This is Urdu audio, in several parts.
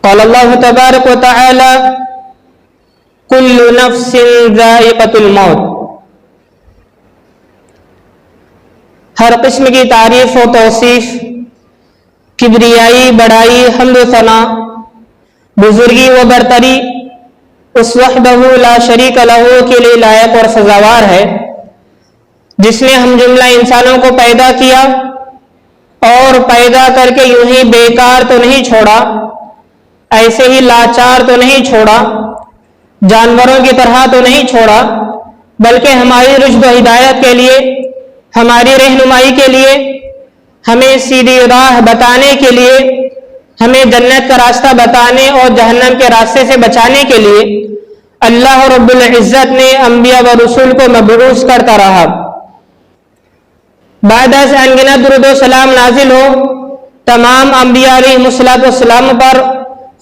قال اللہ تبارک و تعالی کل نفس ذائقۃ الموت. ہر قسم کی تعریف و توصیف، کبریائی، بڑائی، حمد و ثنا، بزرگی و برتری اس وحدہ لا شریک لہ کے لیے لائق اور سزاوار ہے، جس نے ہم جملہ انسانوں کو پیدا کیا اور پیدا کر کے یوں ہی بیکار تو نہیں چھوڑا، ایسے ہی لاچار تو نہیں چھوڑا، جانوروں کی طرح تو نہیں چھوڑا، بلکہ ہماری رشد و ہدایت کے لیے، ہماری رہنمائی کے لیے، ہمیں سیدھی راہ بتانے کے لیے، ہمیں جنت کا راستہ بتانے اور جہنم کے راستے سے بچانے کے لیے اللہ رب العزت نے انبیاء و رسول کو مبعوث کرتا رہا۔ بعد از انگنت درود و سلام نازل ہو تمام انبیاء علیہ السلام پر،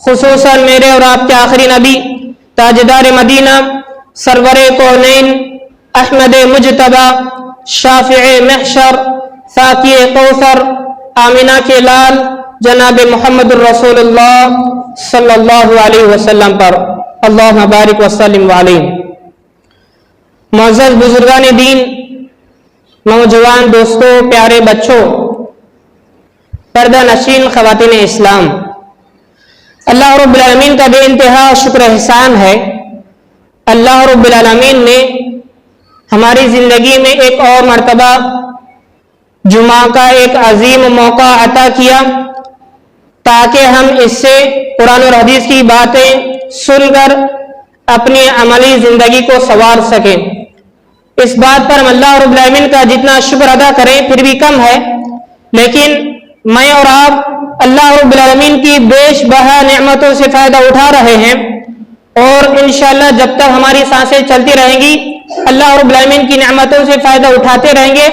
خصوصاً میرے اور آپ کے آخری نبی تاجدار مدینہ سرور کونین احمد مجتبی شافع محشر ساقی کوثر آمینہ کے لال جناب محمد الرسول اللہ صلی اللہ علیہ وسلم پر اللہم بارک وسلم علیہ۔ معزز بزرگان دین، نوجوان دوستوں، پیارے بچوں، پردہ نشین خواتین اسلام، اللہ رب العالمین کا بے انتہا شکر احسان ہے۔ اللہ رب العالمین نے ہماری زندگی میں ایک اور مرتبہ جمعہ کا ایک عظیم موقع عطا کیا تاکہ ہم اس سے قرآن اور حدیث کی باتیں سن کر اپنی عملی زندگی کو سنوار سکیں۔ اس بات پر ہم اللہ رب العالمین کا جتنا شکر ادا کریں پھر بھی کم ہے، لیکن میں اور آپ اللہ رب العالمین کی بیش بہا نعمتوں سے فائدہ اٹھا رہے ہیں، اور انشاءاللہ جب تک ہماری سانسیں چلتی رہیں گی اللہ رب العالمین کی نعمتوں سے فائدہ اٹھاتے رہیں گے۔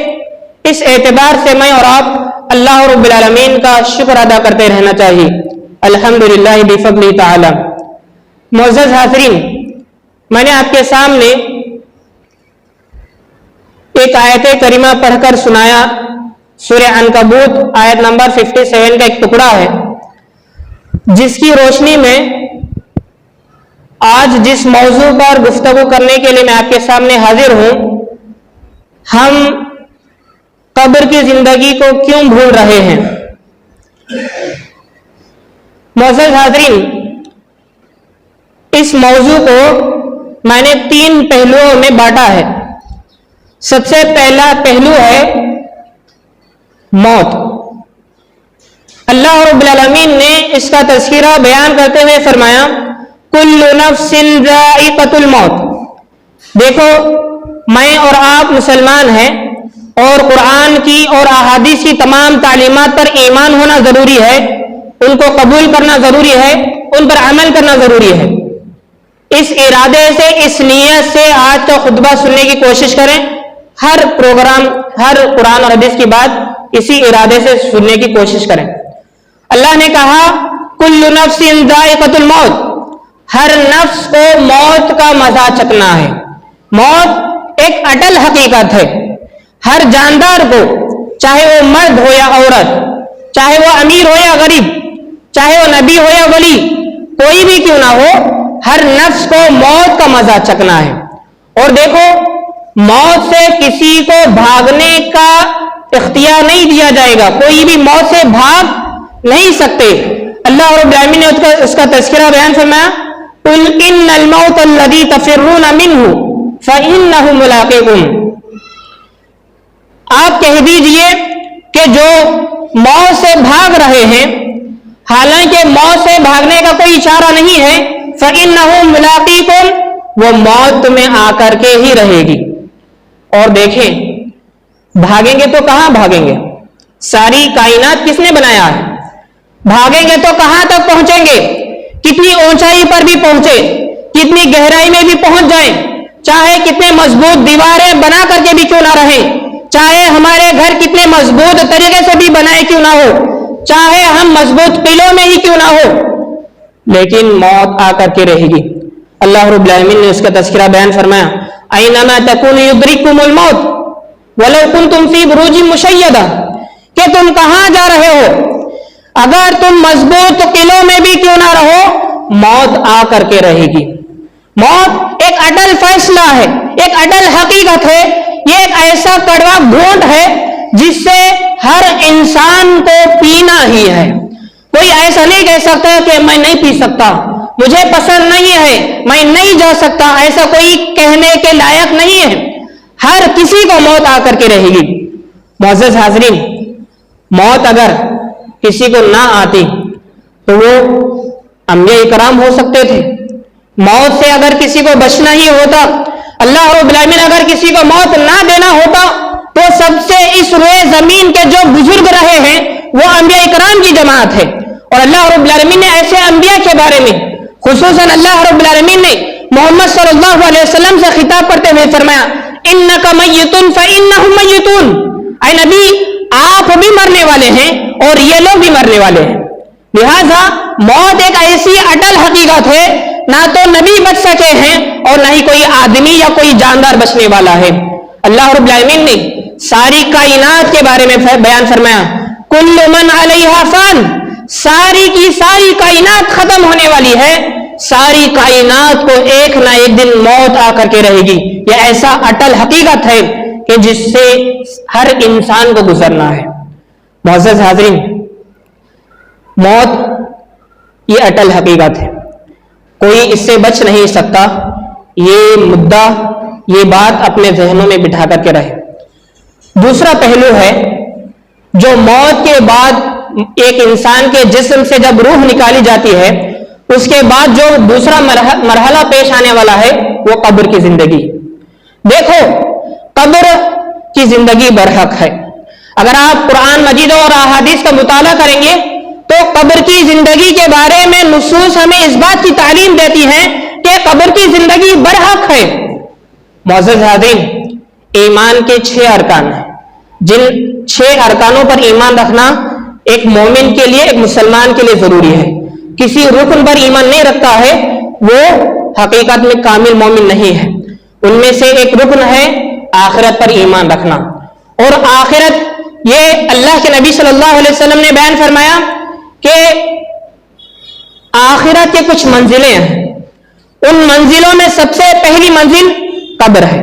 اس اعتبار سے میں اور آپ اللہ رب العالمین کا شکر ادا کرتے رہنا چاہیے، الحمدللہ بفضلہ تعالی۔ معزز حاضرین، میں نے آپ کے سامنے ایک آیت کریمہ پڑھ کر سنایا، سورہ عنکبوت آیت نمبر 57 کا ایک ٹکڑا ہے، جس کی روشنی میں آج جس موضوع پر گفتگو کرنے کے لیے میں آپ کے سامنے حاضر ہوں، ہم قبر کی زندگی کو کیوں بھول رہے ہیں۔ معزز حاضرین، اس موضوع کو میں نے 3 پہلوؤں میں بانٹا ہے۔ سب سے پہلا پہلو ہے موت۔ اللہ رب العالمین نے اس کا تذکرہ بیان کرتے ہوئے فرمایا کل نفس ذائقۃ الموت۔ دیکھو، میں اور آپ مسلمان ہیں اور قرآن کی اور احادیث کی تمام تعلیمات پر ایمان ہونا ضروری ہے، ان کو قبول کرنا ضروری ہے، ان پر عمل کرنا ضروری ہے۔ اس ارادے سے، اس نیت سے آج کا خطبہ سننے کی کوشش کریں، ہر پروگرام، ہر قرآن اور حدیث کی بات اسی ارادے سے سننے کی کوشش کریں۔ اللہ نے کہا کل نفس ذائقۃ الموت، ہر نفس کو موت کا مزہ چکھنا ہے۔ موت ایک اٹل حقیقت ہے، ہر جاندار کو، چاہے وہ مرد ہو یا عورت، چاہے وہ امیر ہو یا غریب، چاہے وہ نبی ہو یا ولی، کوئی بھی کیوں نہ ہو، ہر نفس کو موت کا مزہ چکھنا ہے۔ اور دیکھو، موت سے کسی کو بھاگنے کا اختیار نہیں دیا جائے گا، کوئی بھی موت سے بھاگ نہیں سکتے۔ اللہ رب العالمین نے اس کا تذکرہ بیان فرمایا قل ان الموت الذی تفرون منہ فانہ ملاقیکم۔ آپ کہہ دیجئے کہ جو موت سے بھاگ رہے ہیں، حالانکہ موت سے بھاگنے کا کوئی اشارہ نہیں ہے، فانہ ملاقیکم، وہ موت تمہیں آ کر کے ہی رہے گی۔ اور دیکھیں، بھاگیں گے تو کہاں بھاگیں گے؟ ساری کائنات کس نے بنایا ہے؟ بھاگیں گے تو کہاں تک پہنچیں گے؟ کتنی اونچائی پر بھی پہنچے، کتنی گہرائی میں بھی پہنچ جائیں، چاہے کتنے مضبوط دیواریں بنا کر کے بھی کیوں نہ رہیں، چاہے ہمارے گھر کتنے مضبوط طریقے سے بھی بنائے کیوں نہ ہو، چاہے ہم مضبوط قلعوں میں ہی کیوں نہ ہو، لیکن موت آ کر کے رہے گی۔ اللہ رب العالمین نے اس کا تذکرہ بیان فرمایا اینما تکونوا یدرککم الموت ولو کنتم فی بروج مشیدہ، کہ تم کہاں جا رہے ہو، اگر تم مضبوط قلعوں میں بھی کیوں نہ رہو، موت آ کر کے رہے گی۔ موت ایک اٹل فیصلہ ہے، ایک اٹل حقیقت ہے، یہ ایک ایسا کڑوا گھونٹ ہے جس سے ہر انسان کو پینا ہی ہے۔ کوئی ایسا نہیں کہہ سکتا کہ میں نہیں پی سکتا، مجھے پسند نہیں ہے، میں نہیں جا سکتا، ایسا کوئی کہنے کے لائق نہیں ہے۔ ہر کسی کو موت آ کر کے رہے گی۔ معزز حاضرین، موت اگر کسی کو نہ آتی تو وہ انبیاء کرام ہو سکتے تھے۔ موت سے اگر کسی کو بچنا ہی ہوتا، اللہ رب العالمین اگر کسی کو موت نہ دینا ہوتا تو سب سے اس روئے زمین کے جو بزرگ رہے ہیں وہ انبیاء کرام کی جماعت ہے۔ اور اللہ رب العالمین نے ایسے انبیاء کے بارے میں، خصوصاً اللہ رب العالمین نے محمد صلی اللہ علیہ وسلم سے خطاب کرتے ہوئے فرمایا اِنَّكَ مَيِّتٌ فَإِنَّهُمْ مَيِّتُونَ، اے نبی آپ بھی مرنے والے ہیں اور یہ لوگ بھی مرنے والے ہیں۔ لہذا موت ایک ایسی اٹل حقیقت ہے، نہ تو نبی بچ سکے ہیں اور نہ ہی کوئی آدمی یا کوئی جاندار بچنے والا ہے۔ اللہ رب العالمین نے ساری کائنات کے بارے میں بیان فرمایا کل من علیہا فان، ساری کی ساری کائنات ختم ہونے والی ہے، ساری کائنات کو ایک نہ ایک دن موت آ کر کے رہے گی۔ یہ ایسا اٹل حقیقت ہے کہ جس سے ہر انسان کو گزرنا ہے۔ معزز حاضرین، موت یہ اٹل حقیقت ہے، کوئی اس سے بچ نہیں سکتا۔ یہ مدعا، یہ بات اپنے ذہنوں میں بٹھا کر کے رہے۔ دوسرا پہلو ہے، جو موت کے بعد ایک انسان کے جسم سے جب روح نکالی جاتی ہے اس کے بعد جو دوسرا مرحلہ پیش آنے والا ہے وہ قبر کی زندگی۔ دیکھو، قبر کی زندگی برحق ہے۔ اگر آپ قرآن مجید اور احادیث کا مطالعہ کریں گے تو قبر کی زندگی کے بارے میں نصوص ہمیں اس بات کی تعلیم دیتی ہیں کہ قبر کی زندگی برحق ہے۔ معزز حاضرین، ایمان کے 6 ارکان ہیں، جن 6 ارکانوں پر ایمان رکھنا ایک مومن کے لیے، ایک مسلمان کے لیے ضروری ہے۔ کسی رکن پر ایمان نہیں رکھتا ہے وہ حقیقت میں کامل مومن نہیں ہے۔ ان میں سے ایک رکن ہے آخرت پر ایمان رکھنا، اور آخرت یہ اللہ کے نبی صلی اللہ علیہ وسلم نے بیان فرمایا کہ آخرت کے کچھ منزلیں ہیں، ان منزلوں میں سب سے پہلی منزل قبر ہے،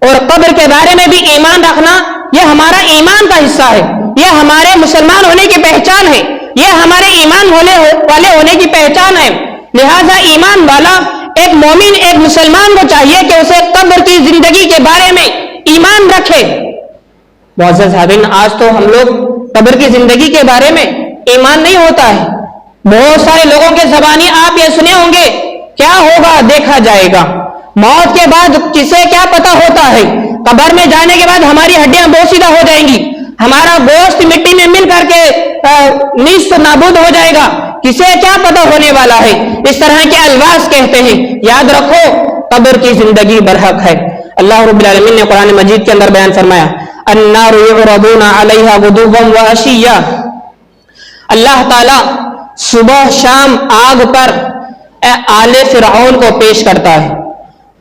اور قبر کے بارے میں بھی ایمان رکھنا یہ ہمارا ایمان کا حصہ ہے، یہ ہمارے مسلمان ہونے کی پہچان ہے، یہ ہمارے ایمان والے ہونے کی پہچان ہے۔ لہذا ایمان والا ایک مومن، ایک مسلمان کو چاہیے کہ اسے قبر کی زندگی کے بارے میں ایمان رکھے۔ معزز حاضرین، آج تو ہم لوگ قبر کی زندگی کے بارے میں ایمان نہیں ہوتا ہے۔ بہت سارے لوگوں کے زبانی آپ یہ سنے ہوں گے، کیا ہوگا دیکھا جائے گا، موت کے بعد کسے کیا پتا ہوتا ہے، قبر میں جانے کے بعد ہماری ہڈیاں بوسیدہ ہو جائیں گی، ہمارا گوشت مٹی میں مل کر کے نیست نابود ہو جائے گا، کسے کیا پتا ہونے والا ہے۔ اس طرح کے الفاظ کہتے ہیں۔ یاد رکھو، قبر کی زندگی برحق ہے۔ اللہ رب العالمین نے قرآن مجید کے اندر بیان فرمایا النار یعرضون علیہا غدوا وعشیا، اللہ تعالی صبح شام آگ پر آل فرعون کو پیش کرتا ہے،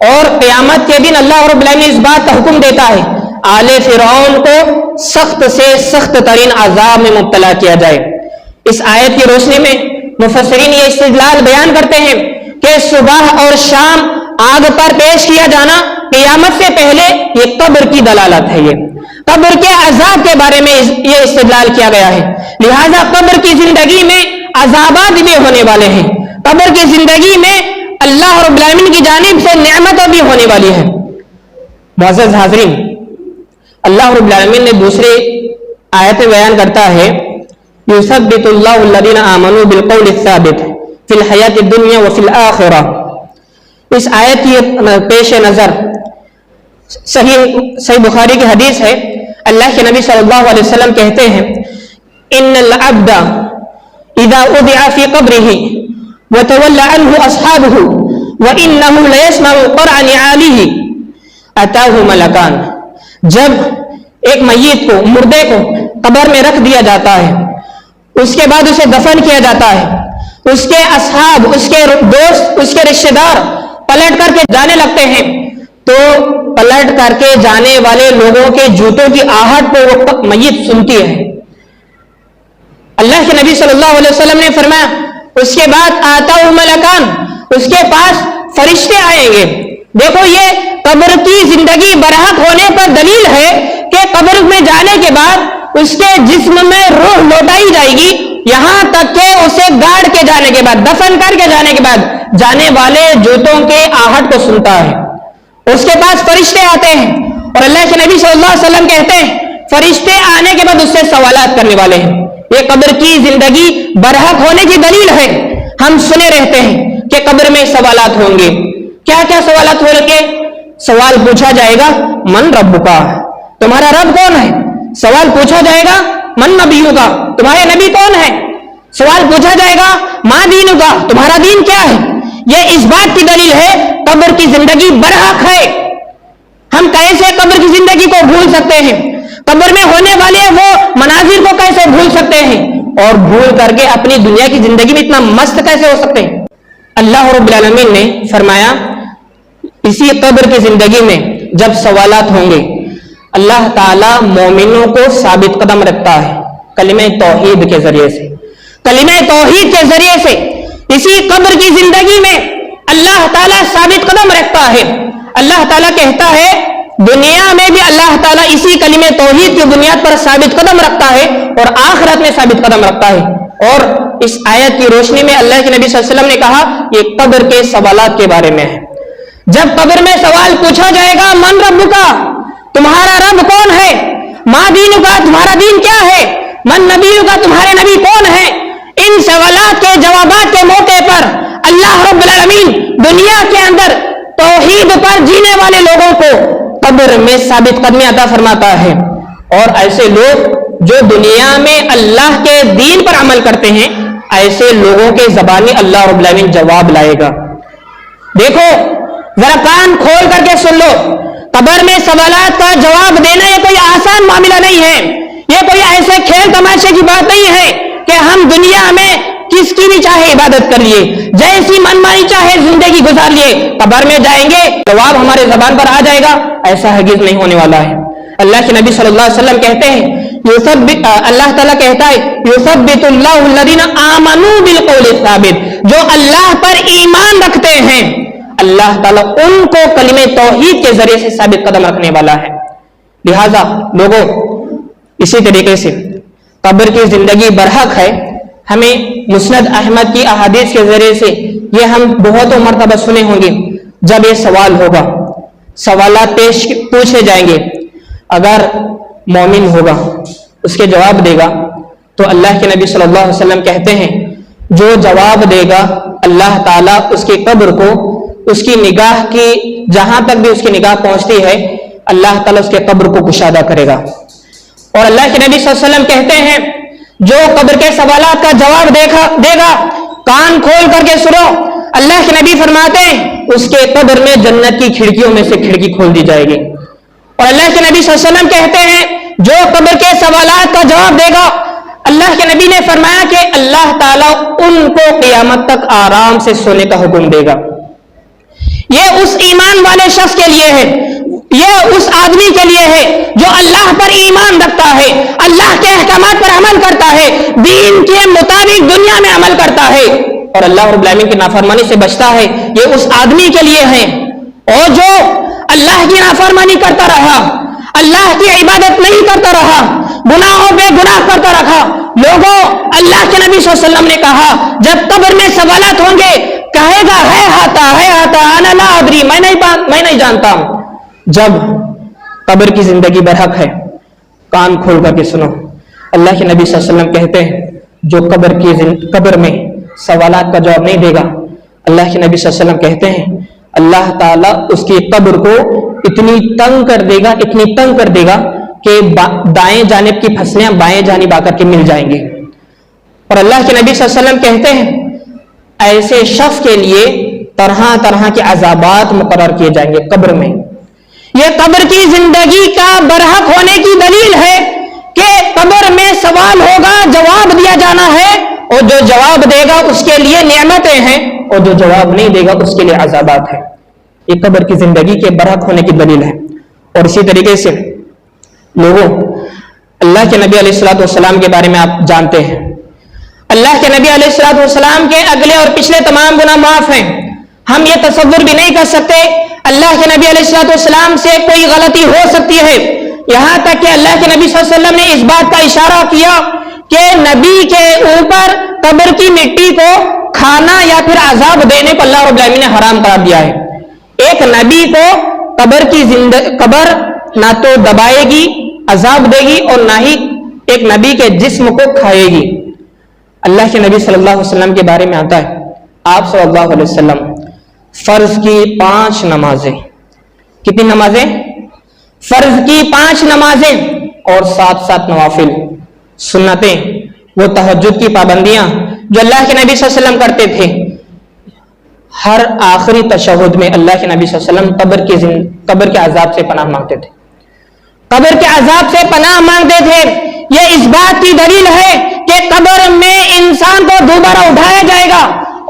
اور قیامت کے دن اللہ رب العالمین اس بات کا حکم دیتا ہے آل فرعون کو سخت سے سخت ترین عذاب میں مبتلا کیا جائے۔ اس آیت کی روشنی میں مفسرین یہ استدلال بیان کرتے ہیں کہ صبح اور شام آگ پر پیش کیا جانا قیامت سے پہلے یہ قبر کی دلالت ہے، یہ قبر کے عذاب کے بارے میں یہ استدلال کیا گیا ہے۔ لہذا قبر کی زندگی میں عذابات بھی ہونے والے ہیں، قبر کی زندگی میں اللہ رب العالمین کی جانب سے نعمتیں بھی ہونے والی ہیں۔ معزز حاضرین، اللہ رب العالمین نے دوسرے آیت میں بیان کرتا ہے یثبت اللہ الذین آمنوا بالقول الثابت فی الحیات الدنیا وفی الآخرہ۔ اس آیت کی پیش نظر صحیح بخاری کی حدیث ہے، اللہ کے نبی صلی اللہ علیہ وسلم کہتے ہیں ان العبد اذا وضع فی قبرہ وتولى عنه اصحابه وانه ليسمع قرع نعاله اتاه ملکان۔ جب ایک میت کو، مردے کو قبر میں رکھ دیا جاتا ہے، اس کے بعد اسے دفن کیا جاتا ہے، اس کے اصحاب، اس کے دوست، اس کے رشتہ دار پلٹ کر کے جانے لگتے ہیں، تو پلٹ کر کے جانے والے لوگوں کے جوتوں کی آہٹ کو وہ میت سنتی ہے۔ اللہ کے نبی صلی اللہ علیہ وسلم نے فرمایا اس کے بعد آتا ملکان، اس کے پاس فرشتے آئیں گے. دیکھو یہ قبر کی زندگی برحق ہونے پر دلیل ہے کہ قبر میں جانے کے بعد اس کے جسم میں روح لوٹائی جائے گی، یہاں تک کہ اسے گاڑ کے جانے کے بعد، دفن کر کے جانے کے بعد جانے والے جوتوں کے آہٹ کو سنتا ہے. اس کے پاس فرشتے آتے ہیں اور اللہ کے نبی صلی اللہ علیہ وسلم کہتے ہیں فرشتے آنے کے بعد اس سے سوالات کرنے والے ہیں. یہ قبر کی زندگی برحق ہونے کی دلیل ہے. ہم سنے رہتے ہیں کہ قبر میں سوالات ہوں گے. کیا کیا سوالات ہو رکھے؟ سوال پوچھا جائے گا من ربک، تمہارا رب کون ہے؟ سوال پوچھا جائے گا من نبیک، تمہارے نبی کون ہے؟ سوال پوچھا جائے گا ما دینک، تمہارا دین کیا ہے؟ یہ اس بات کی دلیل ہے قبر کی زندگی برحق ہے. ہم کیسے قبر کی زندگی کو بھول سکتے ہیں؟ قبر میں ہونے والے وہ مناظر کو کیسے بھول سکتے ہیں؟ اور بھول کر کے اپنی دنیا کی زندگی میں اتنا مست کیسے ہو سکتے ہیں؟ اللہ رب العالمین نے فرمایا اسی قبر کی زندگی میں جب سوالات ہوں گے اللہ تعالی مومنوں کو ثابت قدم رکھتا ہے کلمہ توحید کے ذریعے سے. کلمہ توحید کے ذریعے سے اسی قبر کی زندگی میں اللہ تعالیٰ ثابت قدم رکھتا ہے. اللہ تعالیٰ کہتا ہے دنیا میں بھی اللہ تعالیٰ اسی کلمہ توحید کی بنیاد پر ثابت قدم رکھتا ہے اور آخرت میں ثابت قدم رکھتا ہے. اور اس آیت کی روشنی میں اللہ کے نبی صلی اللہ علیہ وسلم نے کہا یہ قبر کے سوالات کے بارے میں ہے. جب قبر میں سوال پوچھا جائے گا من ربک، تمہارا رب کون ہے؟ ما دینک، تمہارا دین کیا ہے؟ من نبیک، تمہارے نبی کون ہے؟ ان سوالات کے جوابات کے موقع پر اللہ رب العالمین دنیا کے اندر توحید پر جینے والے لوگوں کو قبر میں ثابت قدمی عطا فرماتا ہے. اور ایسے لوگ جو دنیا میں اللہ کے دین پر عمل کرتے ہیں ایسے لوگوں کے زبانی اللہ رب العالمین جواب لائے گا. دیکھو ذرا کان کھول کر کے سن لو، قبر میں سوالات کا جواب دینا یہ کوئی آسان معاملہ نہیں ہے. یہ کوئی ایسے کھیل تماشے کی بات نہیں ہے کہ ہم دنیا میں کس کی بھی چاہے عبادت کر لیے، جیسی منمانی چاہے زندگی گزار لیے، قبر میں جائیں گے جواب ہمارے زبان پر آ جائے گا، ایسا ہرگز نہیں ہونے والا ہے. اللہ کے نبی صلی اللہ علیہ وسلم کہتے ہیں اللہ تعالیٰ کہتا ہے یثبت اللہ الذین آمنوا بالقول الثابت، جو اللہ پر ایمان رکھتے ہیں اللہ تعالیٰ ان کو کلمہ توحید کے ذریعے سے ثابت قدم رکھنے والا ہے. لہذا لوگوں اسی طریقے سے قبر کی زندگی برحق ہے. ہمیں مسند احمد کی احادیث کے ذریعے سے یہ ہم بہتوں مرتبہ سنے ہوں گے. جب یہ سوال ہوگا، سوالات پوچھے جائیں گے، اگر مومن ہوگا اس کے جواب دے گا تو اللہ کے نبی صلی اللہ علیہ وسلم کہتے ہیں جو جواب دے گا اللہ تعالیٰ اس کی قبر کو، اس کی نگاہ کی جہاں تک بھی اس کی نگاہ پہنچتی ہے اللہ تعالیٰ اس کے قبر کو کشادہ کرے گا. اور اللہ کے نبی صلی اللہ علیہ وسلم کہتے ہیں جو قبر کے سوالات کا جواب دے گا کان کھول کر کے سنو، اللہ کے نبی فرماتے ہیں اس کے قبر میں جنت کی کھڑکیوں میں سے کھڑکی کھول دی جائے گی. اور اللہ کے نبی صلی اللہ علیہ وسلم کہتے ہیں جو قبر کے سوالات کا جواب دے گا اللہ کے نبی نے فرمایا کہ اللہ تعالیٰ ان کو قیامت تک آرام سے سونے کا حکم دے گا. یہ اس ایمان والے شخص کے لیے ہے، یہ اس آدمی کے لیے ہے جو اللہ پر ایمان رکھتا ہے، اللہ کے احکامات پر عمل کرتا ہے، دین کے مطابق دنیا میں عمل کرتا ہے اور اللہ رب العالمین کی نافرمانی سے بچتا ہے. یہ اس آدمی کے لیے ہے. اور جو اللہ کی نافرمانی کرتا رہا، اللہ کی عبادت نہیں کرتا رہا، گناہوں پہ گناہ کرتا رہا، لوگوں اللہ کے نبی صلی اللہ علیہ وسلم نے کہا جب قبر میں سوالات ہوں گے کہے گا ہے ہاتا انا لا ادری، میں نہیں جانتا ہوں. جب قبر کی زندگی برحق ہے کان کھول کر کے سنو، اللہ کے نبی صلی اللہ علیہ وسلم کہتے ہیں جو قبر میں سوالات کا جواب نہیں دے گا اللہ کے نبی صلی اللہ علیہ وسلم کہتے ہیں اللہ تعالیٰ اس کی قبر کو اتنی تنگ کر دے گا کہ دائیں جانب کی پھسلیاں بائیں جانب آ کر کے مل جائیں گے. اور اللہ کے نبی صلی اللہ علیہ وسلم کہتے ہیں ایسے شخص کے لیے طرح طرح کے عذابات مقرر کیے جائیں گے قبر میں. یہ قبر کی زندگی کا برحق ہونے کی دلیل ہے کہ قبر میں سوال ہوگا، جواب دیا جانا ہے، اور جو جواب دے گا اس کے لیے نعمتیں ہیں اور جو جواب نہیں دے گا اس کے لیے عذابات ہیں. یہ قبر کی زندگی کے برحق ہونے کی دلیل ہے. اور اسی طریقے سے لوگوں اللہ کے نبی علیہ الصلوۃ والسلام کے بارے میں آپ جانتے ہیں اللہ کے نبی علیہ الصلوۃ والسلام کے اگلے اور پچھلے تمام گناہ معاف ہیں. ہم یہ تصور بھی نہیں کر سکتے اللہ کے نبی علیہ الصلوۃ والسلام سے کوئی غلطی ہو سکتی ہے. یہاں تک کہ اللہ کے نبی صلی اللہ علیہ وسلم نے اس بات کا اشارہ کیا کہ نبی کے اوپر قبر کی مٹی کو کھانا یا پھر عذاب دینے کو اللہ رب العالمین نے حرام قرار دیا ہے. ایک نبی کو قبر نہ تو دبائے گی، عذاب دے گی، اور نہ ہی ایک نبی کے جسم کو کھائے گی. اللہ کے نبی صلی اللہ علیہ وسلم کے بارے میں آتا ہے، آپ صلی اللہ علیہ وسلم فرض کی 5 نمازیں، کتنی نمازیں؟ فرض کی 5 نمازیں اور 7 نوافل سنتیں، وہ تہجد کی پابندیاں جو اللہ کے نبی صلی اللہ علیہ وسلم کرتے تھے. ہر آخری تشہد میں اللہ کے نبی صلی اللہ علیہ وسلم قبر کے عذاب سے پناہ مانگتے تھے، قبر کے عذاب سے پناہ مانگتے تھے. یہ اس بات کی دلیل ہے کہ قبر میں انسان کو دوبارہ اٹھایا جائے گا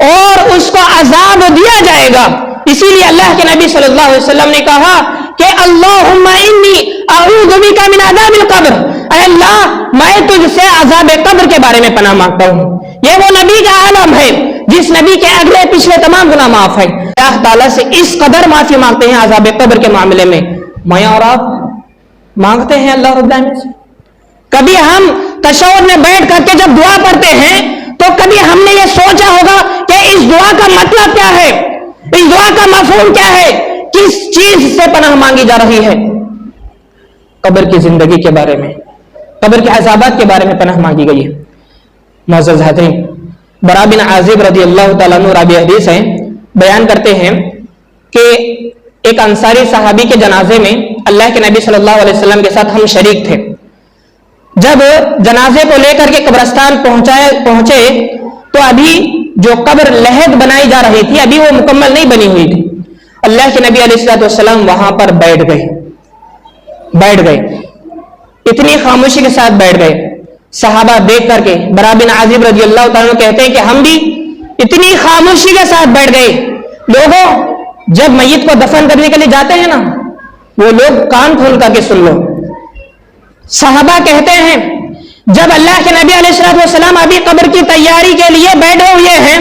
اور اس کو عذاب دیا جائے گا. اسی لیے اللہ کے نبی صلی اللہ علیہ وسلم نے کہا کہ اللہم انی اعوذ بک من عذاب القبر، اے اللہ میں تجھ سے عذاب قبر کے بارے میں پناہ مانگتا ہوں. یہ وہ نبی کا عالم ہے جس نبی کے اگلے پچھلے تمام گناہ معاف ہیں. اللہ تعالیٰ سے اس قدر معافی مانگتے ہیں عذاب قبر کے معاملے میں. میں اور آپ مانگتے ہیں اللہ رب العالمین سے. کبھی ہم تشہد میں بیٹھ کر کے جب دعا پڑھتے ہیں تو کبھی ہم نے یہ سوچا ہوگا کہ اس دعا کا مطلب کیا ہے، اس دعا کا مفہوم کیا ہے، کس چیز سے پناہ مانگی جا رہی ہے؟ قبر کی زندگی کے بارے میں، قبر کے عذابات کے بارے میں پناہ مانگی گئی ہے. معزز حاضرین، برا بن عازب رضی اللہ تعالیٰ عنہ راوی حدیث ہیں، بیان کرتے ہیں کہ ایک انصاری صحابی کے جنازے میں اللہ کے نبی صلی اللہ علیہ وسلم کے ساتھ ہم شریک تھے. جب جنازے کو لے کر کے قبرستان پہنچے تو ابھی جو قبر لحد بنائی جا رہی تھی ابھی وہ مکمل نہیں بنی ہوئی تھی. اللہ کے نبی علیہ الصلوۃ والسلام وہاں پر بیٹھ گئے، اتنی خاموشی کے ساتھ بیٹھ گئے. صحابہ دیکھ کر کے برا بن عازب رضی اللہ تعالیٰ عنہ کہتے ہیں کہ ہم بھی اتنی خاموشی کے ساتھ بیٹھ گئے. لوگوں جب میت کو دفن کرنے کے لیے جاتے ہیں نا، وہ لوگ کان کھول کر کے سن لو. صحابہ کہتے ہیں جب اللہ کے نبی علیہ الصلوۃ والسلام ابھی قبر کی تیاری کے لیے بیٹھے ہوئے ہیں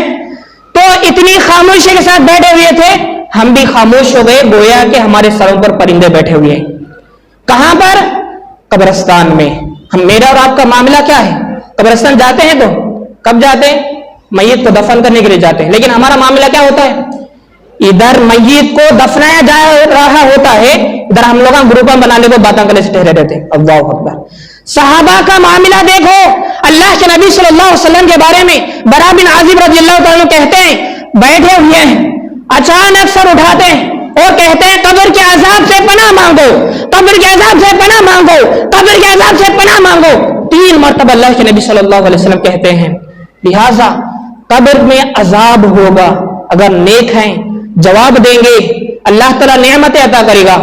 تو اتنی خاموشی کے ساتھ بیٹھے ہوئے تھے، ہم بھی خاموش ہو گئے، گویا کہ ہمارے سروں پر پرندے بیٹھے ہوئے ہیں. کہاں پر؟ قبرستان میں. میرا اور آپ کا معاملہ کیا ہے؟ قبرستان جاتے ہیں تو کب جاتے ہیں؟ میت کو دفن کرنے کے لیے جاتے ہیں. لیکن ہمارا معاملہ کیا ہوتا ہے؟ ادھر میت کو دفنایا جا رہا ہوتا ہے، ادھر ہم لوگ گروپاں بنانے کو باتیں کرنے سے ٹھہرے رہتے ہیں. اللہ اکبر. صحابہ کا معاملہ دیکھو. اللہ کے نبی صلی اللہ علیہ وسلم کے بارے میں برا بن عازب رضی اللہ تعالیٰ عنہ کہتے ہیں بیٹھے ہوئے ہیں، اچانک سر اٹھاتے ہیں اور کہتے ہیں قبر کے عذاب سے پناہ مانگو، قبر کے عذاب سے پناہ مانگو، قبر کے عذاب سے پناہ مانگو. 3 مرتبہ اللہ کے نبی صلی اللہ علیہ وسلم کہتے ہیں. لہذا قبر میں عذاب ہوگا، اگر نیک ہیں جواب دیں گے، اللہ تعالیٰ نعمتیں عطا کرے گا.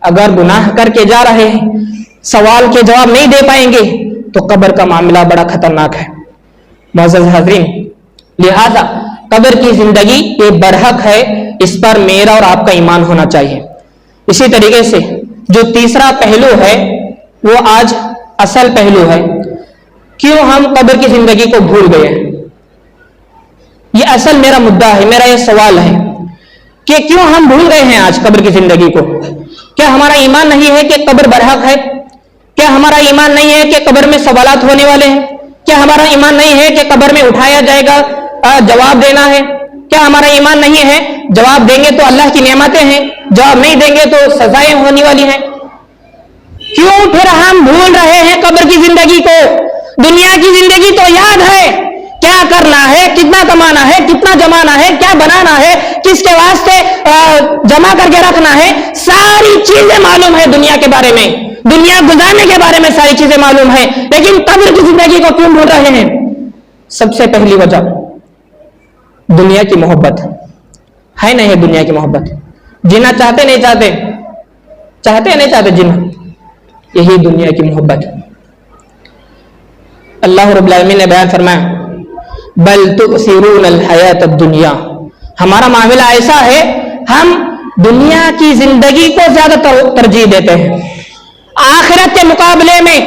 اگر گناہ کر کے جا رہے ہیں، سوال کے جواب نہیں دے پائیں گے تو قبر کا معاملہ بڑا خطرناک ہے. معزز حاضرین، لہذا قبر کی زندگی یہ برحق ہے، اس پر میرا اور آپ کا ایمان ہونا چاہیے. اسی طریقے سے جو تیسرا پہلو ہے وہ آج اصل پہلو ہے، کیوں ہم قبر کی زندگی کو بھول گئے ہیں. یہ اصل میرا مدعا ہے، میرا یہ سوال ہے کہ کیوں ہم بھول گئے ہیں آج قبر کی زندگی کو. کیا ہمارا ایمان نہیں ہے کہ قبر برحق ہے؟ کیا ہمارا ایمان نہیں ہے کہ قبر میں سوالات ہونے والے ہیں؟ کیا ہمارا ایمان نہیں ہے کہ قبر میں اٹھایا جائے گا، جواب دینا ہے؟ کیا ہمارا ایمان نہیں ہے جواب دیں گے تو اللہ کی نعمتیں ہیں، جواب نہیں دیں گے تو سزائیں ہونے والی ہیں؟ کیوں پھر ہم بھول رہے ہیں قبر کی زندگی کو؟ دنیا کی زندگی تو یاد ہے، کیا کرنا ہے، کتنا کمانا ہے، کتنا جمانا ہے، کیا بنانا ہے، کس کے واسطے جمع کر کے رکھنا ہے، ساری چیزیں معلوم ہے. دنیا کے بارے میں، دنیا گزارنے کے بارے میں ساری چیزیں معلوم ہیں، لیکن قبر کی زندگی کو کیوں بھول رہے ہیں؟ سب سے پہلی وجہ دنیا کی محبت ہے. نہیں ہے دنیا کی محبت، جینا چاہتے نہیں چاہتے، چاہتے نہیں چاہتے جینا، یہی دنیا کی محبت. اللہ رب العالمین نے بیان فرمایا بل تؤثرون الحیات الدنیا. ہمارا معاملہ ایسا ہے، ہم دنیا کی زندگی کو زیادہ ترجیح دیتے ہیں، آخرت کے مقابلے میں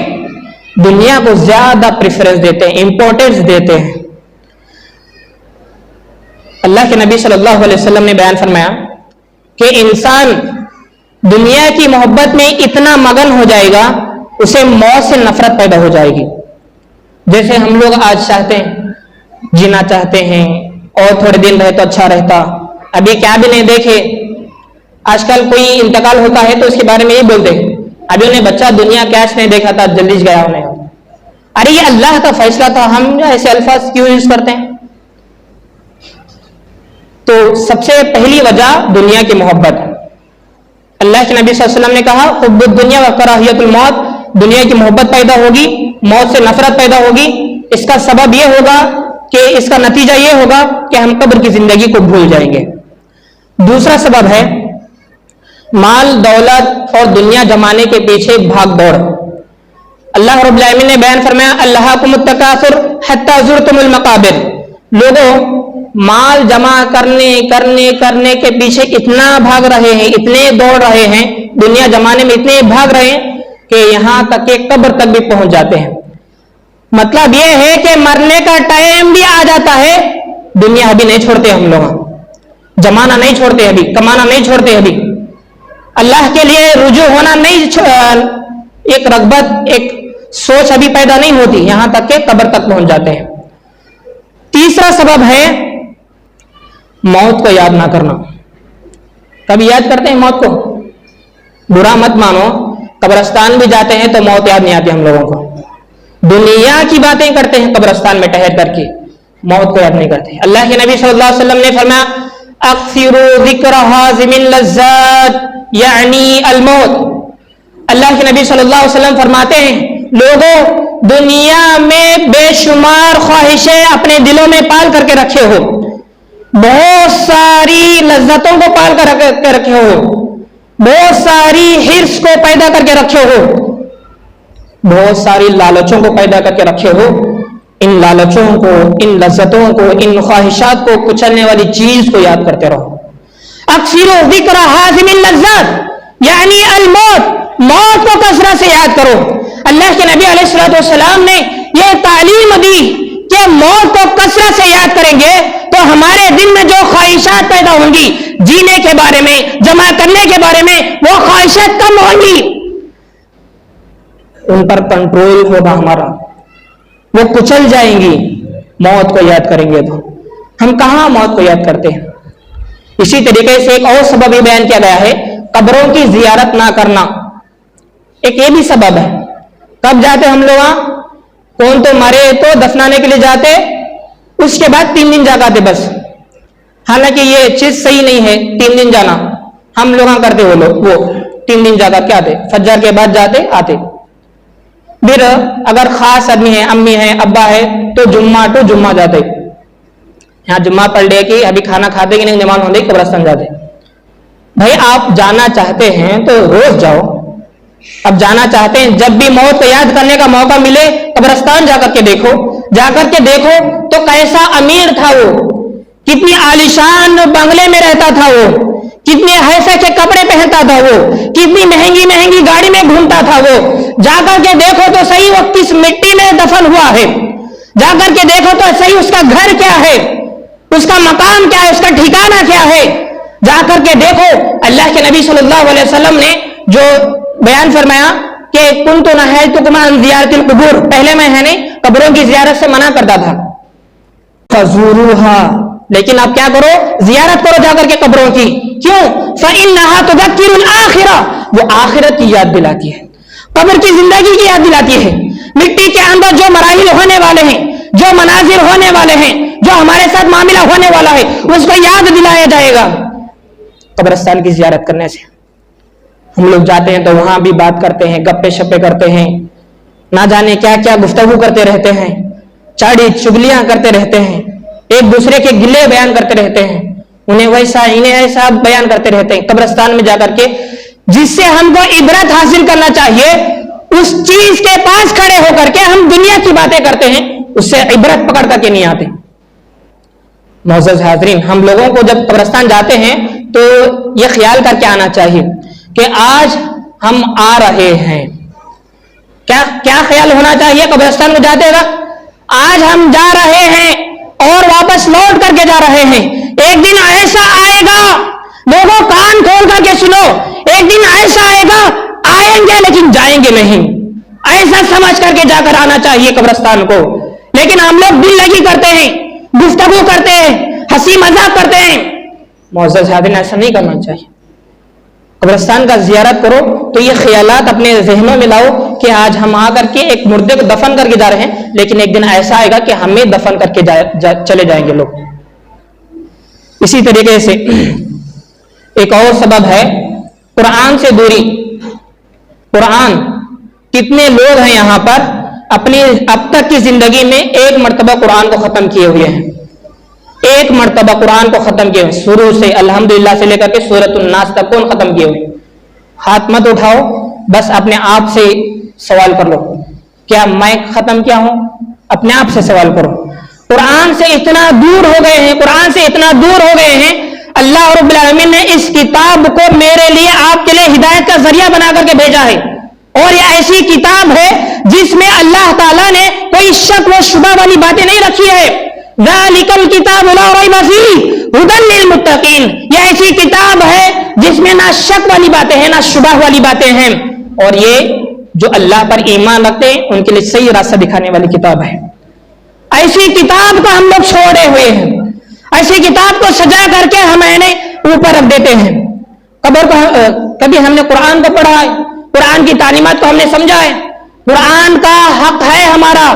دنیا کو زیادہ پریفرنس دیتے ہیں، امپورٹنس دیتے ہیں. اللہ کے نبی صلی اللہ علیہ وسلم نے بیان فرمایا کہ انسان دنیا کی محبت میں اتنا مگن ہو جائے گا اسے موت سے نفرت پیدا ہو جائے گی. جیسے ہم لوگ آج چاہتے ہیں جینا چاہتے ہیں اور تھوڑے دن رہے تو اچھا رہتا, ابھی کیا بھی نہیں دیکھے. آج کل کوئی انتقال ہوتا ہے تو اس کے بارے میں یہ بولتے ہیں ابھی انہیں بچہ دنیا کیش نہیں دیکھا تھا جلدی گیا انہیں. ارے یہ اللہ کا فیصلہ تھا, ہم ایسے الفاظ کیوں یوز کرتے ہیں؟ تو سب سے پہلی وجہ دنیا کی محبت. اللہ کے نبی صلی اللہ علیہ وسلم نے کہا حب الدنیا و کراہیت الموت, دنیا کی محبت پیدا ہوگی, موت سے نفرت پیدا ہوگی. اس کا سبب یہ ہوگا کہ اس کا نتیجہ یہ ہوگا کہ ہم قبر کی زندگی کو بھول جائیں گے. دوسرا سبب ہے مال دولت اور دنیا جمانے کے پیچھے بھاگ دوڑ. اللہ رب العالمین نے بیان فرمایا الہاکم التکاثر حتی زرتم المقابر. لوگوں مال جمع کرنے کے پیچھے اتنا بھاگ رہے ہیں, اتنے دوڑ رہے ہیں, دنیا جمانے میں اتنے بھاگ رہے ہیں کہ یہاں تک کہ قبر تک بھی پہنچ جاتے ہیں. مطلب یہ ہے کہ مرنے کا ٹائم بھی آ جاتا ہے, دنیا ابھی نہیں چھوڑتے ہم لوگ, جمانا نہیں چھوڑتے ابھی, کمانا نہیں چھوڑتے ابھی, اللہ کے لیے رجوع ہونا نہیں, ایک رغبت ایک سوچ ابھی پیدا نہیں ہوتی, یہاں تک کہ قبر تک پہنچ جاتے ہیں. تیسرا سبب ہے موت کو یاد نہ کرنا. کبھی یاد کرتے ہیں موت کو؟ برا مت مانو, قبرستان بھی جاتے ہیں تو موت یاد نہیں آتی ہم لوگوں کو. دنیا کی باتیں کرتے ہیں قبرستان میں ٹہر کر کے, موت کو یاد نہیں کرتے. اللہ کے نبی صلی اللہ علیہ وسلم نے فرمایا اکثروا ذکر حازم اللذات یعنی الموت. اللہ کے نبی صلی اللہ علیہ وسلم فرماتے ہیں لوگوں دنیا میں بے شمار خواہشیں اپنے دلوں میں پال کر کے رکھے ہو, بہت ساری لذتوں کو پال کر کے رکھے ہو, بہت ساری حرص کو پیدا کر کے رکھے ہو, بہت ساری لالچوں کو پیدا کر کے رکھے ہو. ان لالچوں کو, ان لذتوں کو, ان خواہشات کو کچلنے والی چیز کو یاد کرتے رہو. اکثروا ذکر حازم اللذات یعنی الموت, موت کو کثرت سے یاد کرو. اللہ کے نبی علیہ الصلوۃ والسلام نے یہ تعلیم دی کہ موت کو کثرت سے یاد کریں گے تو ہمارے دل میں جو خواہشات پیدا ہوں گی جینے کے بارے میں, جمع کرنے کے بارے میں, وہ خواہشات کم ہوں گی, ان پر کنٹرول ہوگا ہمارا, وہ کچل جائیں گی. موت کو یاد کریں گے تو ہم کہاں موت کو یاد کرتے ہیں. اسی طریقے سے ایک اور سبب یہ بیان کیا گیا ہے قبروں کی زیارت نہ کرنا. ایک یہ بھی سبب ہے. کب جاتے ہم لوگ, کون تو مرے تو دفنانے کے لیے جاتے, اس کے بعد 3 دن جا کر آتے بس. حالانکہ یہ چیز صحیح نہیں ہے 3 دن جانا, ہم لوگ کرتے وہ 3 دن جا کر کے آتے, فجر کے بعد جاتے آتے. پھر اگر خاص آدمی ہے, امی ہے, ابا ہے, تو جمعہ ٹو جمعہ جاتے. یہاں جمعہ پڑھ لے کہ ابھی کھانا کھاتے کہ نہیں, نماز ہونے قبرستان جاتے. بھائی آپ جانا چاہتے ہیں تو روز جاؤ. اب جانا چاہتے ہیں جب بھی موت کو یاد کرنے کا موقع ملے قبرستان جا کر کے دیکھو, جا کر کے دیکھو تو کیسا امیر تھا وہ, کتنی عالیشان بنگلے میں رہتا تھا وہ, کتنے ایسے کے کپڑے پہنتا تھا وہ, کتنی مہنگی گاڑی میں گھومتا تھا وہ. جا کر کے دیکھو تو صحیح وہ کس مٹی میں دفن ہوا ہے, جا کر کے دیکھو تو صحیح اس کا گھر کیا ہے, اس کا مقام کیا ہے, اس کا ٹھکانہ کیا ہے, جا کر کے دیکھو. اللہ کے نبی صلی اللہ علیہ وسلم نے جو بیان فرمایا کہ کنت نہیتکم عن زیارت القبور, پہلے میں ہے نہیں قبروں کی زیارت سے منع کرتا تھا, فزوروها, لیکن آپ کیا کرو, زیارت کرو جا کر کے قبروں کی. کیوں؟ فإنها تذکر الآخرہ, وہ آخرت کی یاد دلاتی ہے, قبر کی زندگی کی یاد دلاتی ہے. مٹی کے اندر جو مراحل ہونے والے ہیں, جو مناظر ہونے والے ہیں, جو ہمارے ساتھ معاملہ ہونے والا ہے, اس کو یاد دلایا جائے گا قبرستان کی زیارت کرنے سے. ہم لوگ جاتے ہیں تو وہاں بھی بات کرتے ہیں, گپے شپے کرتے ہیں, نہ جانے کیا کیا گفتگو کرتے رہتے ہیں, چاڑی چگلیاں کرتے رہتے ہیں, ایک دوسرے کے گلے بیان کرتے رہتے ہیں, انہیں ویسا انہیں ایسا بیان کرتے رہتے ہیں قبرستان میں جا کر کے. جس سے ہم کو عبرت حاصل کرنا چاہیے, اس چیز کے پاس کھڑے ہو کر کے ہم دنیا کی باتیں کرتے ہیں, اس سے عبرت پکڑ کر کے نہیں آتے. معزز حاضرین, ہم لوگوں کو جب قبرستان جاتے ہیں تو یہ خیال کر کے آنا چاہیے کہ آج ہم آ رہے ہیں. کیا خیال ہونا چاہیے قبرستان میں جاتے وقت؟ آج ہم جا رہے ہیں اور واپس لوٹ کر کے جا رہے ہیں. ایک دن ایسا آئے گا، لوگوں کان کھول کر کے سنو، ایک دن ایسا آئے گا آئیں گے لیکن جائیں گے نہیں، ایسا سمجھ کر کے جا کر آنا چاہیے قبرستان کو. لیکن ہم لوگ دل لگی کرتے ہیں، گفتگو کرتے ہیں، ہنسی مذاق کرتے ہیں. معزز حاضرین، ایسا نہیں کرنا چاہیے. قبرستان کا زیارت کرو تو یہ خیالات اپنے ذہنوں میں لاؤ کہ آج ہم آ کر کے ایک مردے کو دفن کر کے جا رہے ہیں، لیکن ایک دن ایسا آئے گا کہ ہمیں دفن کر کے چلے جائیں گے لوگ. اسی طریقے سے ایک اور سبب ہے قرآن سے دوری. قرآن، کتنے لوگ ہیں یہاں پر اپنی اب تک کی زندگی میں ایک مرتبہ قرآن کو ختم کیے ہوئے ہیں، ایک مرتبہ قرآن کو ختم کیے ہوئے، شروع سے الحمدللہ سے لے کر کے سورۃ الناس تک کون ختم کیے ہوئے. ہاتھ مت اٹھاؤ، بس اپنے آپ سے سوال کر لو، کیا میں ختم کیا ہوں؟ اپنے آپ سے سوال کرو. قرآن سے اتنا دور ہو گئے ہیں، قرآن سے اتنا دور ہو گئے ہیں. اللہ رب العالمین نے اس کتاب کو میرے لیے، آپ کے لیے ہدایت کا ذریعہ بنا کر کے بھیجا ہے، اور یہ ایسی کتاب ہے جس میں اللہ تعالیٰ نے کوئی شک و شبہ والی باتیں نہیں رکھی ہے. ذالک الکتاب لا ریب فیہ ھدی للمتقین، یہ ایسی کتاب ہے جس میں نہ شک والی باتیں ہیں نہ شبہ والی باتیں ہیں، اور یہ جو اللہ پر ایمان رکھتے ہیں ان کے لیے صحیح راستہ دکھانے والی کتاب ہے. ایسی کتاب کو ہم لوگ چھوڑے ہوئے ہیں، ایسی کتاب کو سجا کر کے ہم اوپر رکھ دیتے ہیں. قبر کو کبھی ہم نے قرآن کو پڑھا ہے، قرآن کی تعلیمات کو ہم نے سمجھا ہے. قرآن کا حق ہے ہمارا،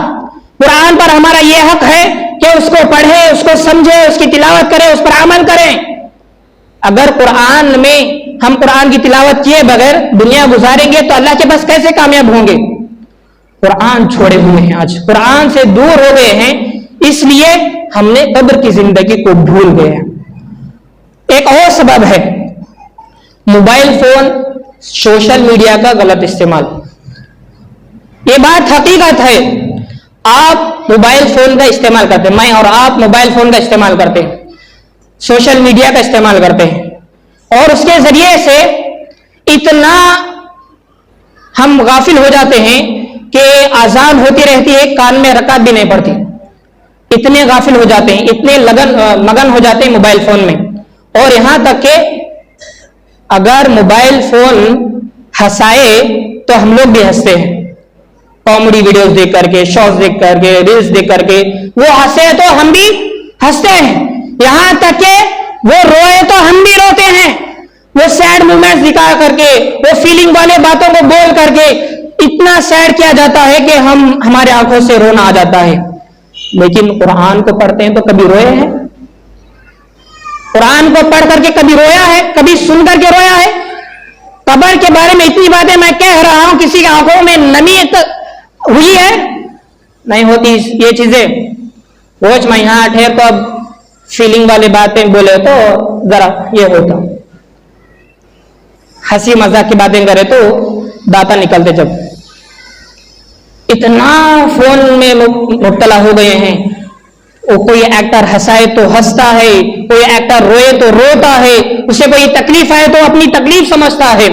قرآن پر ہمارا یہ حق ہے کہ اس کو پڑھے، اس کو سمجھے، اس کی تلاوت کرے، اس پر عمل کریں. اگر قرآن میں ہم قرآن کی تلاوت کیے بغیر دنیا گزاریں گے تو اللہ کے پاس کیسے کامیاب ہوں گے؟ قرآن چھوڑے ہوئے ہیں، آج قرآن سے دور ہو گئے ہیں، اس لیے ہم نے قبر کی زندگی کو بھول گئے ہیں. ایک اور سبب ہے موبائل فون، سوشل میڈیا کا غلط استعمال. یہ بات حقیقت ہے، آپ موبائل فون کا استعمال کرتے ہیں، میں اور آپ موبائل فون کا استعمال کرتے ہیں، سوشل میڈیا کا استعمال کرتے ہیں، اور اس کے ذریعے سے اتنا ہم غافل ہو جاتے ہیں کہ آزان ہوتی رہتی ہے، کان میں رکعت بھی نہیں پڑتی. اتنے غافل ہو جاتے ہیں، اتنے مگن ہو جاتے ہیں موبائل فون میں. اور یہاں تک کہ اگر موبائل فون ہنسائے تو ہم لوگ بھی ہنستے ہیں، کامیڈی ویڈیوز دیکھ کر کے، شارٹس دیکھ کر کے، ریلز دیکھ کر کے. وہ ہنسے تو ہم بھی ہنستے ہیں، یہاں تک کہ وہ روئے تو ہم بھی روتے ہیں. وہ سیڈ مومنٹس دکھا کر کے، وہ فیلنگ والے باتوں کو بول کر کے اتنا سیڈ کیا جاتا ہے کہ ہمارے آنکھوں سے رونا آ جاتا ہے. لیکن قرآن کو پڑھتے ہیں تو کبھی روئے ہیں؟ قرآن کو پڑھ کر کے کبھی رویا ہے؟ کبھی سن کر کے رویا ہے؟ قبر کے بارے میں اتنی باتیں میں کہہ رہا ہوں، کسی کی آنکھوں میں نمی ہوئی ہے؟ نہیں ہوتی یہ چیزیں. روز میں یہاں ٹھہر تو اب فیلنگ والی باتیں بولے تو ذرا یہ ہوتا، ہنسی مذاق کی باتیں کرے تو داتا نکلتے. جب اتنا فون میں مبتلا ہو گئے ہیں، کوئی ایکٹر ہنسائے تو ہنستا ہے، کوئی ایکٹر روئے تو روتا ہے، اسے کوئی تکلیف آئے تو اپنی تکلیف سمجھتا ہے.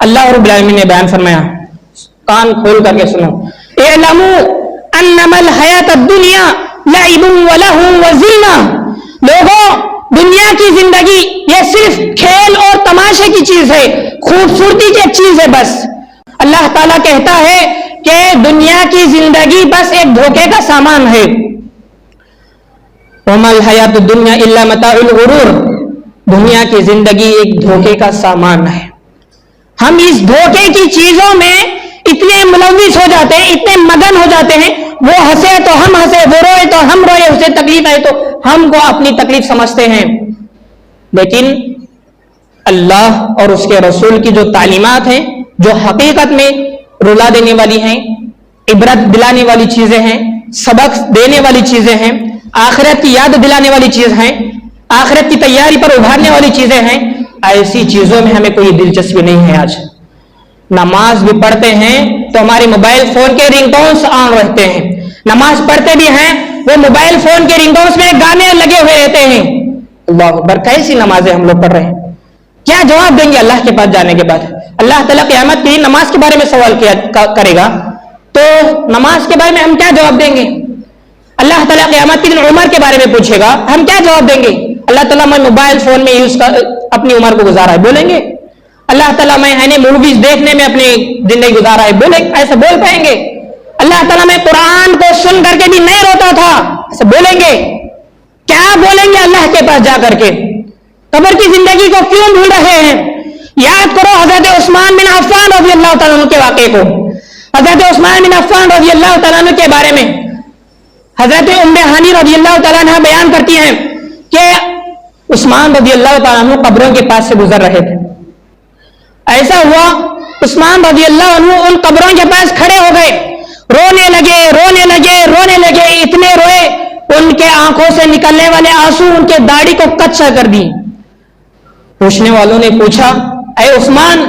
اللہ رب العالمین نے بیان فرمایا، کان کھول کر کے سنو، اعلموا انما الحیات الدنیا لعب ولہو وزینہ. لوگوں، دنیا کی زندگی یہ صرف کھیل اور تماشے کی چیز ہے، خوبصورتی کی ایک چیز ہے بس. اللہ تعالیٰ کہتا ہے کہ دنیا کی زندگی بس ایک دھوکے کا سامان ہے. وما الحیات الدنیا الا متاع الغرور. دنیا کی زندگی ایک دھوکے کا سامان ہے. ہم اس دھوکے کی چیزوں میں اتنے ملوث ہو جاتے ہیں، اتنے مگن ہو جاتے ہیں، وہ ہنسے تو ہم ہنسے، وہ روئے تو ہم روئے، اسے تکلیف آئے تو ہم کو اپنی تکلیف سمجھتے ہیں. لیکن اللہ اور اس کے رسول کی جو تعلیمات ہیں، جو حقیقت میں رلا دینے والی ہیں، عبرت دلانے والی چیزیں ہیں، سبق دینے والی چیزیں ہیں، آخرت کی یاد دلانے والی چیز ہیں، آخرت کی تیاری پر ابھارنے والی چیزیں ہیں، ایسی چیزوں میں ہمیں کوئی دلچسپی نہیں ہے. آج نماز بھی پڑھتے ہیں تو ہمارے موبائل فون کے رنگ ٹونز آن رہتے ہیں، نماز پڑھتے بھی ہیں وہ موبائل فون کے رنگ ٹونز میں گانے لگے ہوئے رہتے ہیں. اللہ اکبر، کیسی نمازیں ہم لوگ پڑھ رہے ہیں؟ کیا جواب دیں گے اللہ کے پاس جانے کے بعد؟ اللہ تعالیٰ قیامت کے دن نماز کے بارے میں سوال کرے گا تو نماز کے بارے میں ہم کیا جواب دیں گے؟ اللہ تعالیٰ قیامت کے دن عمر کے بارے میں پوچھے گا، ہم کیا جواب دیں گے؟ اللہ تعالیٰ میں موبائل فون میں اپنی عمر کو گزارا ہے، بولیں گے؟ اللہ تعالیٰ میں موویز دیکھنے میں اپنی زندگی گزارا ہے، بولیں؟ ایسا بول پائیں گے؟ اللہ تعالیٰ میں قرآن کو سن کر کے بھی نہیں روتا تھا، ایسا بولیں گے؟ کیا بولیں گے اللہ کے پاس جا کر کے؟ قبر کی زندگی کو کیوں بھول رہے ہیں؟ یاد کرو حضرت عثمان بن عفان رضی اللہ تعالیٰ عنہ کے واقعے کو۔ حضرت عثمان بن عفان رضی اللہ تعالیٰ عنہ کے بارے میں حضرت ام ہانی رضی اللہ تعالیٰ عنہ بیان کرتی ہیں کہ عثمان رضی اللہ تعالیٰ عنہ قبروں کے پاس سے گزر رہے تھے۔ ایسا ہوا عثمان رضی اللہ عنہ ان قبروں کے پاس کھڑے ہو گئے، رونے لگے رونے لگے رونے لگے، اتنے روئے ان کے آنکھوں سے نکلنے والے آنسو ان کے داڑھی کو کچا کر دی۔ پوچھنے والوں نے پوچھا، اے عثمان،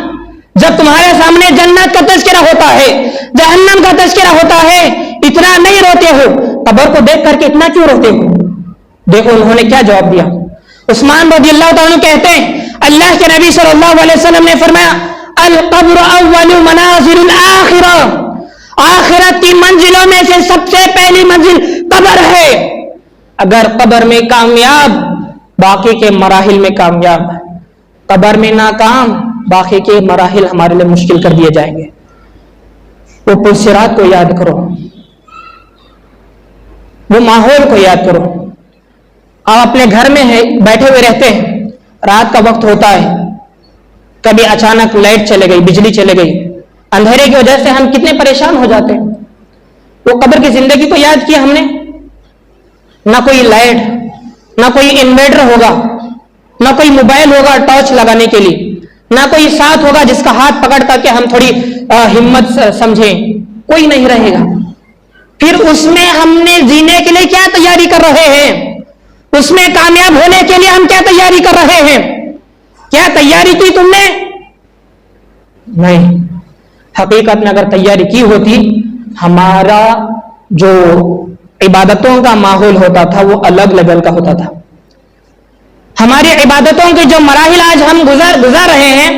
جب تمہارے سامنے جنت کا تذکرہ ہوتا ہے، جہنم کا تذکرہ ہوتا ہے، اتنا نہیں روتے ہو، قبر کو دیکھ کر کے اتنا کیوں روتے ہو؟ دیکھو انہوں نے کیا جواب دیا۔ عثمان رضی اللہ تعالیٰ کہتے ہیں اللہ کے نبی صلی اللہ علیہ وسلم نے فرمایا القبر اول منازل الاخرہ، آخرت کی منزلوں میں سے سب سے پہلی منزل قبر ہے۔ اگر قبر میں کامیاب باقی کے مراحل میں کامیاب، قبر میں ناکام باقی کے مراحل ہمارے لیے مشکل کر دیے جائیں گے۔ وہ پلسرات کو یاد کرو، وہ ماحول کو یاد کرو۔ آپ اپنے گھر میں بیٹھے ہوئے رہتے ہیں، رات کا وقت ہوتا ہے، کبھی اچانک لائٹ چلے گئی، بجلی چلے گئی، اندھیرے کی وجہ سے ہم کتنے پریشان ہو جاتے ہیں۔ وہ قبر کی زندگی کو یاد کیا ہم نے؟ نہ کوئی لائٹ، نہ کوئی انورٹر ہوگا، نہ کوئی موبائل ہوگا ٹارچ لگانے کے لیے، نہ کوئی ساتھ ہوگا جس کا ہاتھ پکڑ کر کے ہم تھوڑی ہمت سمجھیں، کوئی نہیں رہے گا۔ پھر اس میں ہم نے جینے کے لیے کیا تیاری کر رہے ہیں؟ اس میں کامیاب ہونے کے لیے ہم کیا تیاری کر رہے ہیں؟ کیا تیاری کی تم نے؟ نہیں۔ حقیقت میں اگر تیاری کی ہوتی، ہمارا جو عبادتوں کا ماحول ہوتا تھا وہ الگ لیول کا ہوتا تھا۔ ہماری عبادتوں کے جو مراحل آج ہم گزار رہے ہیں،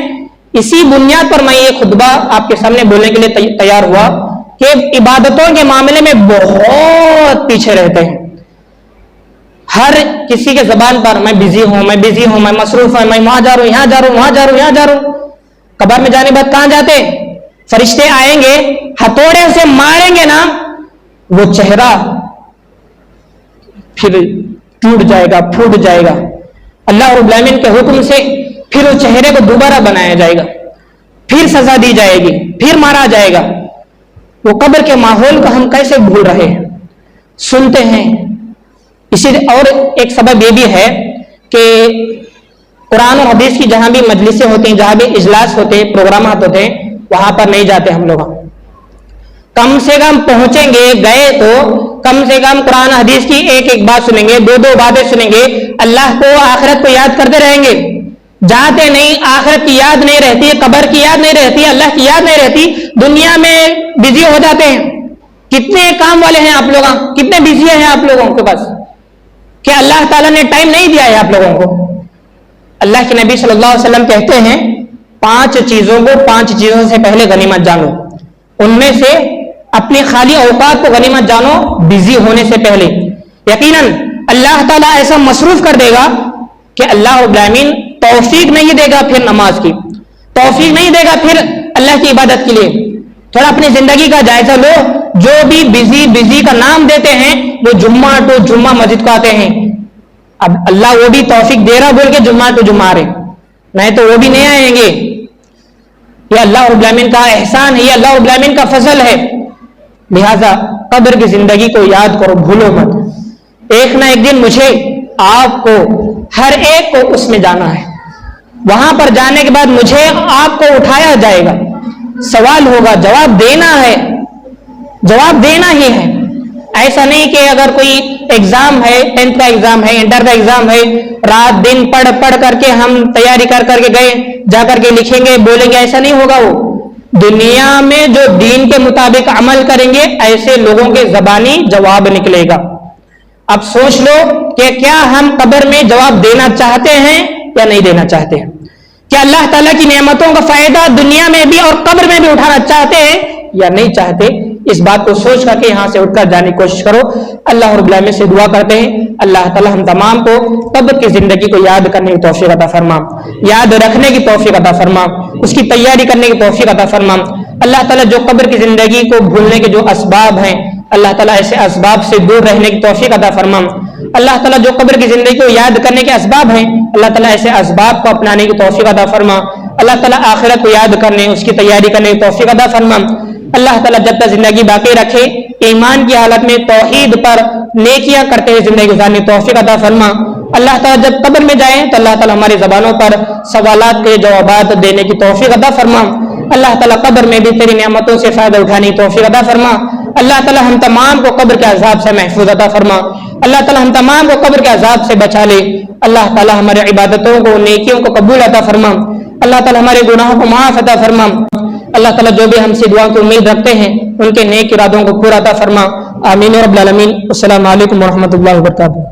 اسی بنیاد پر میں یہ خطبہ آپ کے سامنے بولنے کے لیے تیار ہوا کہ عبادتوں کے معاملے میں بہت پیچھے رہتے ہیں۔ ہر کسی کے زبان پر میں بزی ہوں، میں بزی ہوں، میں مصروف ہوں، میں وہاں جا رہا ہوں، یہاں جا رہا ہوں، وہاں جا رہا ہوں، یہاں جا رہا ہوں۔ قبر میں جانے بعد کہاں جاتے؟ فرشتے آئیں گے، ہتھوڑے سے ماریں گے نا، وہ چہرہ پھر ٹوٹ جائے گا، پھوٹ جائے گا۔ اللہ رب العالمین کے حکم سے پھر اس چہرے کو دوبارہ بنایا جائے گا، پھر سزا دی جائے گی، پھر مارا جائے گا۔ وہ قبر کے ماحول کو ہم کیسے بھول رہے ہیں؟ سنتے ہیں۔ اسی اور ایک سبب یہ بھی ہے کہ قرآن اور حدیث کی جہاں بھی مجلسیں ہوتی ہیں، جہاں بھی اجلاس ہوتے ہیں، پروگرامات ہوتے ہیں، وہاں پر نہیں جاتے ہم لوگ۔ کم سے کم پہنچیں گے، گئے تو کم سے کم قرآن حدیث کی ایک ایک بات سنیں گے، دو دو باتیں سنیں گے، اللہ کو آخرت کو یاد کرتے رہیں گے۔ جاتے نہیں، آخرت کی یاد نہیں رہتی، قبر کی یاد نہیں رہتی، اللہ کی یاد نہیں رہتی، دنیا میں بزی ہو جاتے ہیں۔ کتنے کام والے ہیں آپ لوگ، کتنے بزی ہیں آپ لوگوں کے پاس کہ اللہ تعالیٰ نے ٹائم نہیں دیا ہے آپ لوگوں کو۔ اللہ کے نبی صلی اللہ علیہ وسلم کہتے ہیں 5 چیزوں کو 5 چیزوں سے پہلے غنیمت جانو۔ ان میں سے اپنے خالی اوقات کو غنیمت جانو بزی ہونے سے پہلے۔ یقیناً اللہ تعالیٰ ایسا مصروف کر دے گا کہ اللہ رب العالمین توفیق نہیں دے گا پھر نماز کی، توفیق نہیں دے گا پھر اللہ کی عبادت کے لیے۔ تھوڑا اپنی زندگی کا جائزہ لو، جو بھی بزی کا نام دیتے ہیں وہ جمعہ ٹو جمعہ مسجد کو آتے ہیں۔ اب اللہ وہ بھی توفیق دے رہا بول کے جمعہ ٹو جمعہ آ رہے، نہیں تو وہ بھی نہیں آئیں گے۔ یہ اللہ رب العالمین کا احسان ہے، یہ اللہ رب العالمین کا فضل ہے۔ لہذا قبر کی زندگی کو یاد کرو، بھولو مت۔ ایک نہ ایک دن مجھے، آپ کو، ہر ایک کو اس میں جانا ہے۔ وہاں پر جانے کے بعد مجھے آپ کو اٹھایا جائے گا، سوال ہوگا، جواب دینا ہے، جواب دینا ہی ہے۔ ایسا نہیں کہ اگر کوئی ایگزام ہے، 10th کا ایگزام ہے، انٹر کا ایگزام ہے، رات دن پڑھ کر کے ہم تیاری کر کے گئے، جا کر کے لکھیں گے، بولیں گے، ایسا نہیں ہوگا۔ وہ دنیا میں جو دین کے مطابق عمل کریں گے ایسے لوگوں کے زبانی جواب نکلے گا۔ اب سوچ لو کہ کیا ہم قبر میں جواب دینا چاہتے ہیں یا نہیں دینا چاہتے ہیں؟ کیا اللہ تعالیٰ کی نعمتوں کا فائدہ دنیا میں بھی اور قبر میں بھی اٹھانا چاہتے ہیں یا نہیں چاہتے؟ اس بات کو سوچ کر کے یہاں سے اٹھ کر جانے کی کوشش کرو. اللہ رب العالمین سے دعا کرتے ہیں اللہ تعالی ہم تمام کو قبر کی زندگی کو یاد کرنے کی توفیق عطا فرما, یاد رکھنے کی توفیق عطا فرما, اس کی تیاری کرنے کی توفیق عطا فرما. اللہ تعالیٰ جو قبر کی زندگی کو بھولنے کے جو اسباب ہیں اللہ تعالیٰ ایسے اسباب سے دور رہنے کی توفیق عطا فرما. اللہ تعالیٰ جو قبر کی زندگی کو یاد کرنے کے اسباب ہیں اللہ تعالیٰ ایسے اسباب کو اپنانے کی توفیق عطا فرما. اللہ تعالیٰ آخرت کو یاد کرنے اس کی تیاری کرنے کی توفیق عطا فرما. اللہ تعالیٰ جب تک زندگی باقی رکھے ایمان کی حالت میں توحید پر نیکیاں کرتے ہوئے زندگی گزارنے کی توفیق عطا فرما. اللہ تعالیٰ جب قبر میں جائیں تو اللہ تعالیٰ ہماری زبانوں پر سوالات کے جوابات دینے کی توفیق عطا فرما. اللہ تعالیٰ قبر میں بھی تیری نعمتوں سے فائدہ اٹھانے کی توفیق عطا فرما. اللہ تعالیٰ ہم تمام کو قبر کے عذاب سے محفوظ عطا فرما. اللہ تعالیٰ ہم تمام کو قبر کے عذاب سے بچا لے. اللہ تعالیٰ ہمارے عبادتوں کو نیکیوں کو قبول عطا فرما. اللہ تعالیٰ ہمارے گناہوں کو معاف عطا فرما. اللہ تعالیٰ جو بھی ہم سے دعا کی امید رکھتے ہیں ان کے نیک ارادوں کو پورا عطا فرما. آمین رب العالمین. السلام علیکم ورحمۃ اللہ وبرکاتہ.